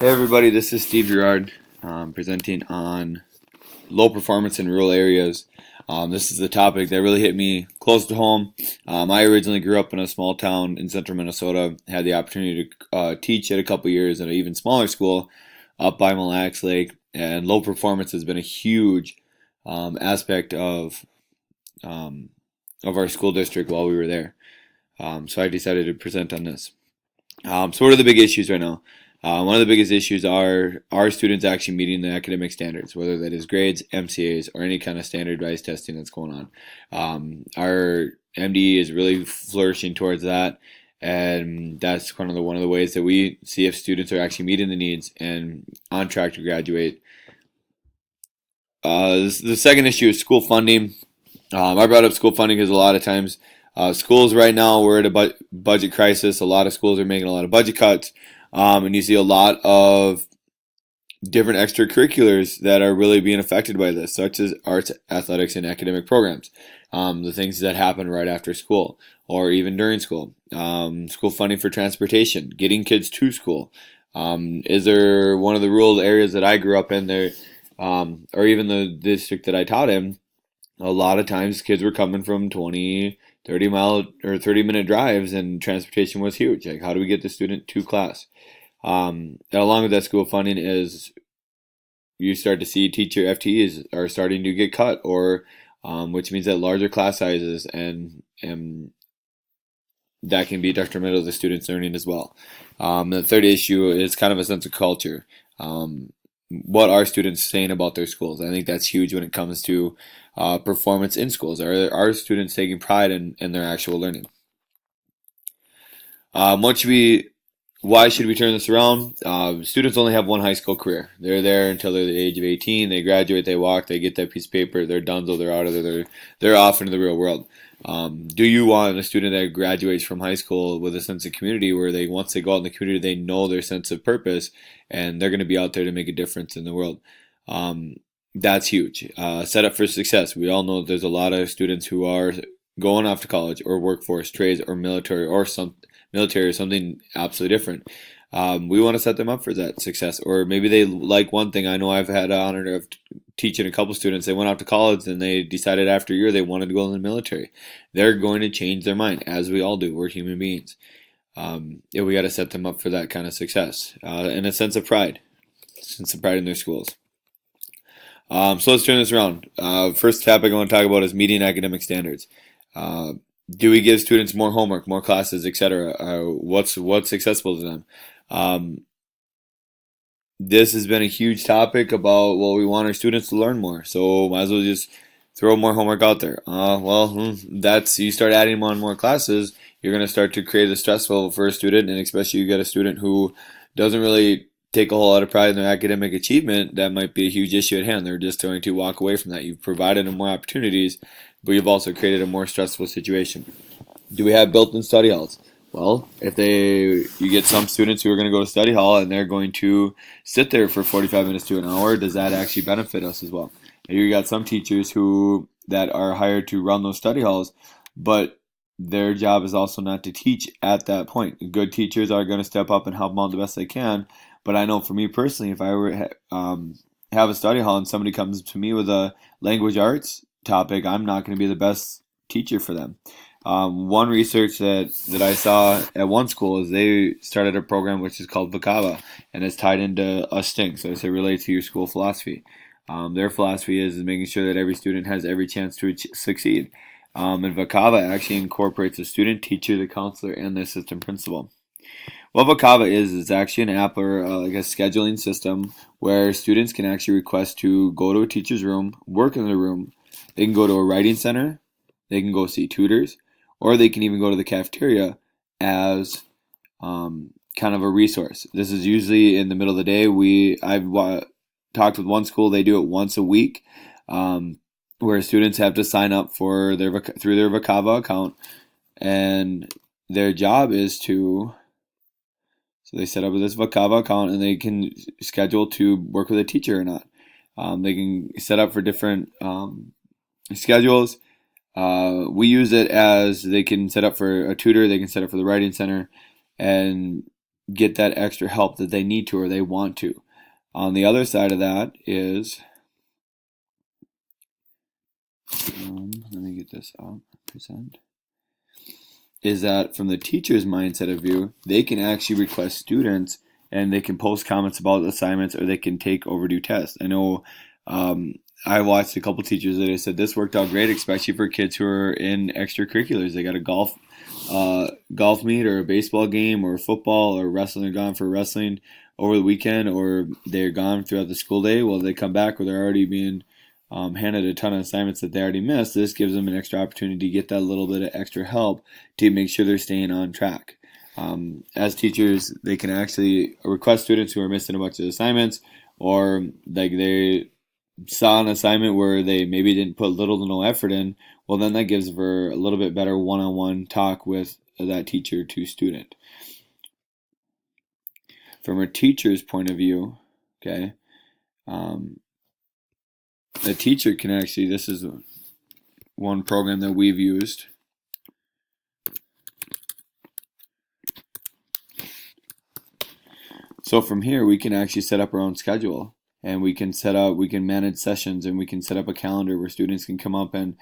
Hey everybody, this is Steve Gerard, presenting on low performance in rural areas. This is a topic that really hit me close to home. I originally grew up in a small town in central Minnesota, had the opportunity to teach at a couple years at an even smaller school up by Mille Lacs Lake, and low performance has been a huge aspect of our school district while we were there. So I decided to present on this. So what are the big issues right now? One of the biggest issues are students actually meeting the academic standards, whether that is grades, MCAs, or any kind of standardized testing that's going on. Our MDE is really flourishing towards that, and that's kind of one of the ways that we see if students are actually meeting the needs and on track to graduate. The second issue is school funding. I brought up school funding because a lot of times schools right now, we're at a budget crisis. A lot of schools are making a lot of budget cuts. And you see a lot of different extracurriculars that are really being affected by this, such as arts, athletics, and academic programs. The things that happen right after school or even during school. School funding for transportation, getting kids to school. Is there one of the rural areas that I grew up in there, or even the district that I taught in, a lot of times kids were coming from 20, 30 mile or 30-minute drives, and transportation was huge. Like, how do we get the student to class? And along with that, school funding is you start to see teacher FTEs are starting to get cut, or which means that larger class sizes, and that can be detrimental to the students' learning as well. The third issue is kind of a sense of culture. What are students saying about their schools? I think that's huge when it comes to performance in schools. Are students taking pride in their actual learning? Why should we turn this around? Students only have one high school career. They're there until they're the age of 18. They graduate, they walk, they get that piece of paper, they're done, so they're out of there. They're off into the real world. Do you want a student that graduates from high school with a sense of community, where once they go out in the community, they know their sense of purpose and they're going to be out there to make a difference in the world? That's huge. Set up for success. We all know there's a lot of students who are going off to college or workforce, trades, or military, or something absolutely different. We want to set them up for that success. Or maybe they like one thing. I know I've had the honor of teaching a couple students. They went off to college and they decided after a year they wanted to go in the military. They're going to change their mind, as we all do. We're human beings. Yeah, we got to set them up for that kind of success and a sense of pride in their schools. So let's turn this around. First topic I want to talk about is meeting academic standards. Do we give students more homework, more classes, etc.? What's accessible to them? This has been a huge topic about, well, we want our students to learn more, so might as well just throw more homework out there. That's, you start adding more and more classes, you're going to start to create a stress level for a student, and especially you get a student who doesn't really take a whole lot of pride in their academic achievement. That might be a huge issue at hand. They're just going to walk away from that. You've provided them more opportunities, but you've also created a more stressful situation. Do we have built-in study halls? Well, you get some students who are going to go to study hall and they're going to sit there for 45 minutes to an hour. Does that actually benefit us as well? You got some teachers that are hired to run those study halls, but their job is also not to teach at that point. Good teachers are going to step up and help them out the best they can. But I know for me personally, if I were have a study hall and somebody comes to me with a language arts topic, I'm not going to be the best teacher for them. One research that I saw at one school is they started a program which is called Vocava, and it's tied into a STING, so it relates to your school philosophy. Their philosophy is making sure that every student has every chance to succeed. And Vocava actually incorporates the student, teacher, the counselor, and the assistant principal. What Vocava is actually an app, or like a scheduling system where students can actually request to go to a teacher's room, work in the room. They can go to a writing center, they can go see tutors, or they can even go to the cafeteria as kind of a resource. This is usually in the middle of the day. I've talked with one school; they do it once a week, where students have to sign up for through their Vocava account, and their job is to. So they set up this Vocava account and they can schedule to work with a teacher or not. They can set up for different schedules. We use it as they can set up for a tutor, they can set up for the writing center, and get that extra help that they need to or they want to. On the other side of that is, let me get this up, present, is that from the teacher's mindset of view, they can actually request students and they can post comments about assignments or they can take overdue tests. I know I watched a couple teachers that said this worked out great, especially for kids who are in extracurriculars. They got a golf meet or a baseball game or football or wrestling. They're gone for wrestling over the weekend or they're gone throughout the school day. Well, they come back where they're already being handed a ton of assignments that they already missed. This gives them an extra opportunity to get that little bit of extra help to make sure they're staying on track. As teachers, they can actually request students who are missing a bunch of assignments or like they saw an assignment where they maybe didn't put little to no effort in. Well, then that gives for a little bit better one-on-one talk with that teacher to student. From a teacher's point of view, okay, the teacher can actually, this is one program that we've used. So from here, we can actually set up our own schedule and we can manage sessions and we can set up a calendar where students can come up and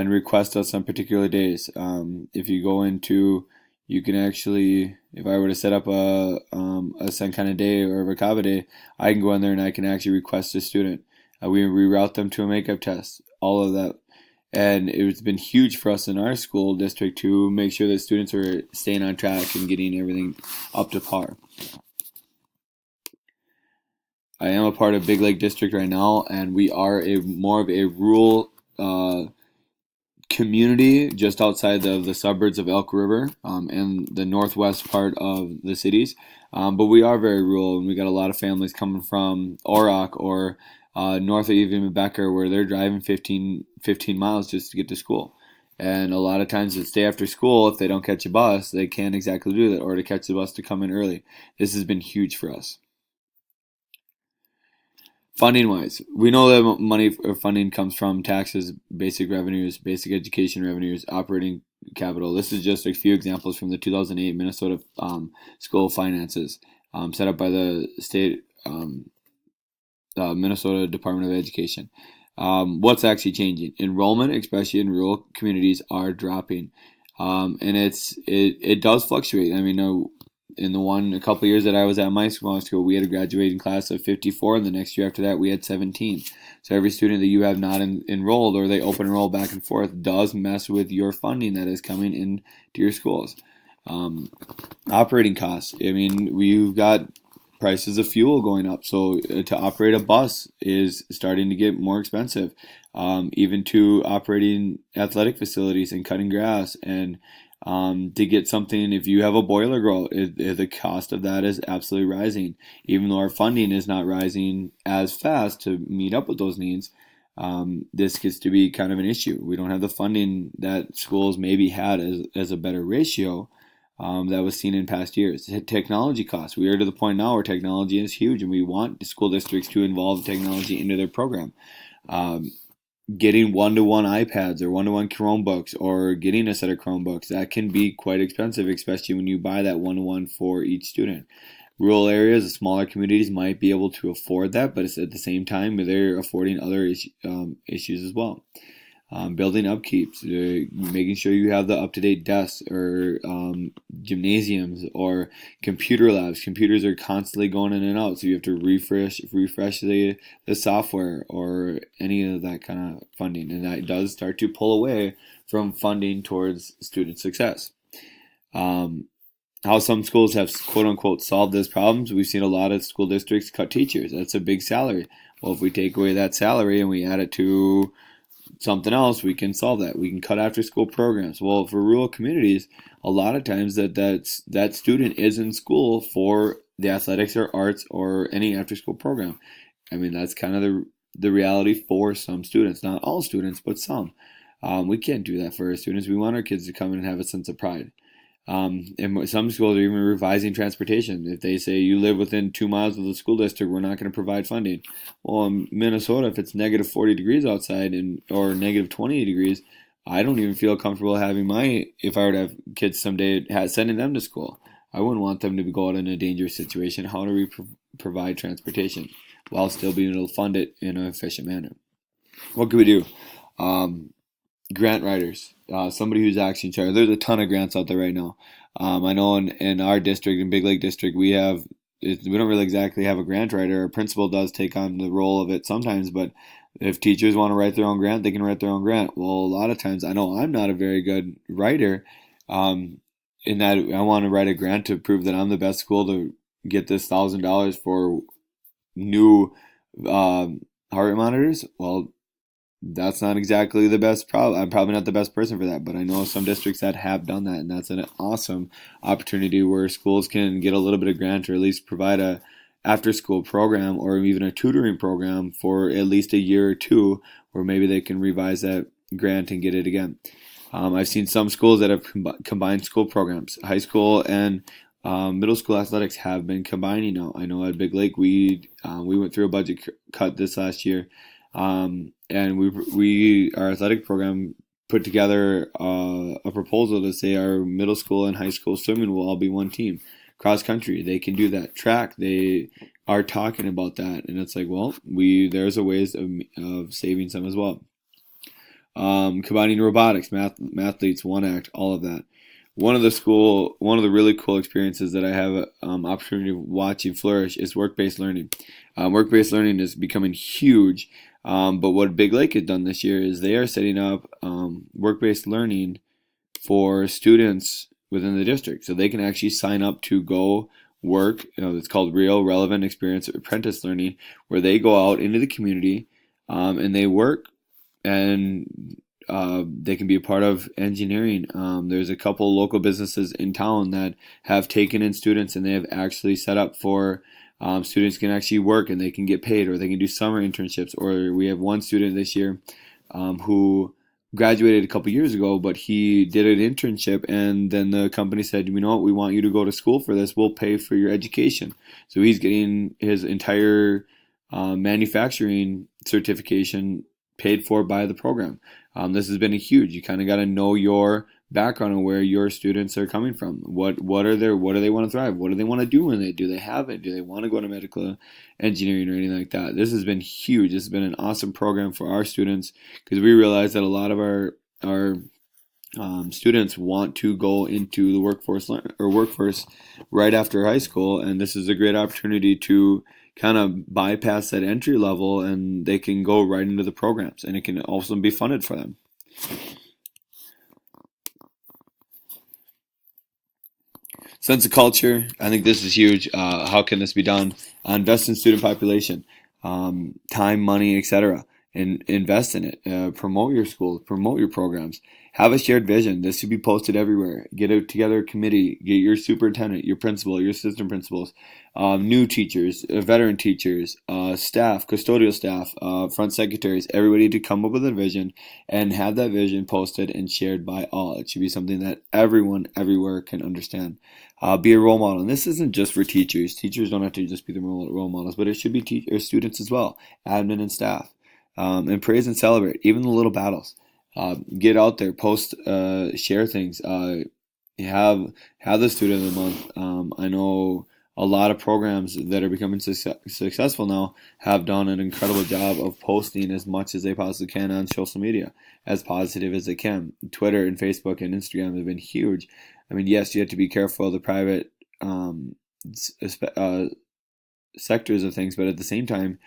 request us on particular days. If you go into, you can actually, if I were to set up some kind of day or a Vakava day, I can go in there and I can actually request a student. We reroute them to a makeup test, all of that. And it's been huge for us in our school district to make sure that students are staying on track and getting everything up to par. I am a part of Big Lake District right now, and we are more of a rural community just outside of the suburbs of Elk River and the northwest part of the cities. But we are very rural, and we got a lot of families coming from Orrock or north of even Becker, where they're driving 15 miles just to get to school. And a lot of times to stay after school, if they don't catch a bus, they can't exactly do that, or to catch the bus to come in early. This has been huge for us. Funding wise, we know that money or funding comes from taxes, basic revenues, basic education revenues, operating capital. This is just a few examples from the 2008 Minnesota school finances set up by the state Minnesota Department of Education. What's actually changing? Enrollment, especially in rural communities, are dropping, and it does fluctuate. I mean, in a couple of years that I was at my school, we had a graduating class of 54, and the next year after that we had 17. So every student that you have not enrolled or they open enroll back and forth does mess with your funding that is coming into your schools. Operating costs. I mean, we've got prices of fuel going up, so to operate a bus is starting to get more expensive. Even to operating athletic facilities and cutting grass and to get something, if you have a boiler grow, the cost of that is absolutely rising. Even though our funding is not rising as fast to meet up with those needs, this gets to be kind of an issue. We don't have the funding that schools maybe had as a better ratio that was seen in past years. Technology costs. We are to the point now where technology is huge, and we want the school districts to involve technology into their program. Getting one-to-one iPads or one-to-one Chromebooks or getting a set of Chromebooks, that can be quite expensive, especially when you buy that one-to-one for each student. Rural areas, the smaller communities might be able to afford that, but it's at the same time they're affording other issues as well. Building upkeeps, making sure you have the up-to-date desks or gymnasiums or computer labs. Computers are constantly going in and out, so you have to refresh the software or any of that kind of funding, and that does start to pull away from funding towards student success. How some schools have quote-unquote solved these problems, we've seen a lot of school districts cut teachers. That's a big salary. Well, if we take away that salary and we add it to something else, we can solve that. We can cut after school programs. Well, for rural communities, a lot of times that student is in school for the athletics or arts or any after school program. I mean, that's kind of the reality for some students, not all students, but some. We can't do that for our students. We want our kids to come in and have a sense of pride. And some schools are even revising transportation. If they say you live within 2 miles of the school district, we're not going to provide funding. Well, in Minnesota, if it's negative 40 degrees outside or negative 20 degrees, I don't even feel comfortable having if I were to have kids someday, sending them to school. I wouldn't want them to go out in a dangerous situation. How do we provide transportation while still being able to fund it in an efficient manner? What can we do? Um, Grant writers, somebody who's actually in charge. There's a ton of grants out there right now. I know in our district, in Big Lake District, we don't really exactly have a grant writer. Our principal does take on the role of it sometimes, but if teachers want to write their own grant, they can write their own grant. Well, a lot of times, I know I'm not a very good writer, um, in that I want to write a grant to prove that I'm the best school to get this $1,000 for new heart monitors. Well, that's not exactly the best problem. I'm probably not the best person for that, but I know some districts that have done that, and that's an awesome opportunity where schools can get a little bit of grant or at least provide a after school program or even a tutoring program for at least a year or two, where maybe they can revise that grant and get it again. I've seen some schools that have combined school programs. High school and middle school athletics have been combining now. I know at Big Lake we went through a budget cut this last year, and we our athletic program put together a proposal to say our middle school and high school swimming will all be one team. Cross country, they can do that. Track, they are talking about that, and it's like, well, we there's a ways of saving some as well. Combining robotics, mathletes, one act, all of that. One of the really cool experiences that I have opportunity of watching flourish is work-based learning. Work-based learning is becoming huge, but what Big Lake has done this year is they are setting up work-based learning for students within the district, so they can actually sign up to go work. It's called Real Relevant Experience Apprentice Learning, where they go out into the community and they work and they can be a part of engineering. There's a couple local businesses in town that have taken in students and they have actually set up for students can actually work and they can get paid or they can do summer internships. Or we have one student this year who graduated a couple years ago, but he did an internship and then the company said, you know what, we want you to go to school for this. We'll pay for your education. So he's getting his entire manufacturing certification paid for by the program. This has been a huge. You kind of got to know your background and where your students are coming from. What do they want to thrive? What do they want to do when they do? They have it? Do they want to go to medical engineering or anything like that? This has been huge. This has been an awesome program for our students because we realize that a lot of our students want to go into the workforce right after high school, and this is a great opportunity to kind of bypass that entry level and they can go right into the programs and it can also be funded for them. Sense of culture, I think this is huge. How can this be done? Invest in student population, time, money, etc. And invest in it. Promote your school, promote your programs. Have a shared vision. This should be posted everywhere. Get together a committee. Get your superintendent, your principal, your assistant principals, new teachers, veteran teachers, staff, custodial staff, front secretaries, everybody to come up with a vision and have that vision posted and shared by all. It should be something that everyone everywhere can understand. Be a role model. And this isn't just for teachers. Teachers don't have to just be the role models, but it should be students as well, admin and staff. And praise and celebrate, even the little battles. Get out there, post, share things. Have the student of the month. I know a lot of programs that are becoming successful now have done an incredible job of posting as much as they possibly can on social media, as positive as they can. Twitter and Facebook and Instagram have been huge. I mean, yes, you have to be careful of the private sectors of things, but at the same time,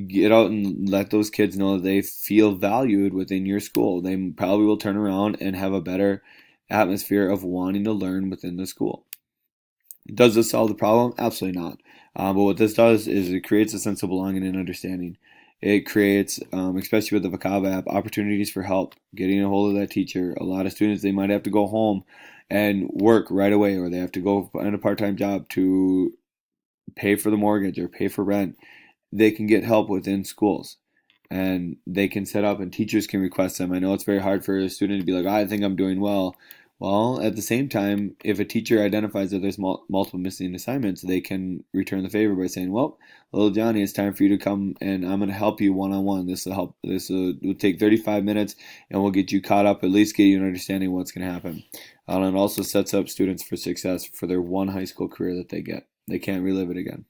get out and let those kids know that they feel valued within your school. They probably will turn around and have a better atmosphere of wanting to learn within the school. Does this solve the problem? Absolutely not. But what this does is it creates a sense of belonging and understanding. It creates, especially with the Vocab app, opportunities for help, getting a hold of that teacher. A lot of students, they might have to go home and work right away, or they have to go find a part-time job to pay for the mortgage or pay for rent. They can get help within schools and they can set up and teachers can request them. I know it's very hard for a student to be like, I think I'm doing well. Well, at the same time, if a teacher identifies that there's multiple missing assignments, they can return the favor by saying, "Well, little Johnny, it's time for you to come, and I'm going to help you one on one. This will help. This will take 35 minutes, and we'll get you caught up. At least get you an understanding of what's going to happen." And it also sets up students for success for their one high school career that they get. They can't relive it again.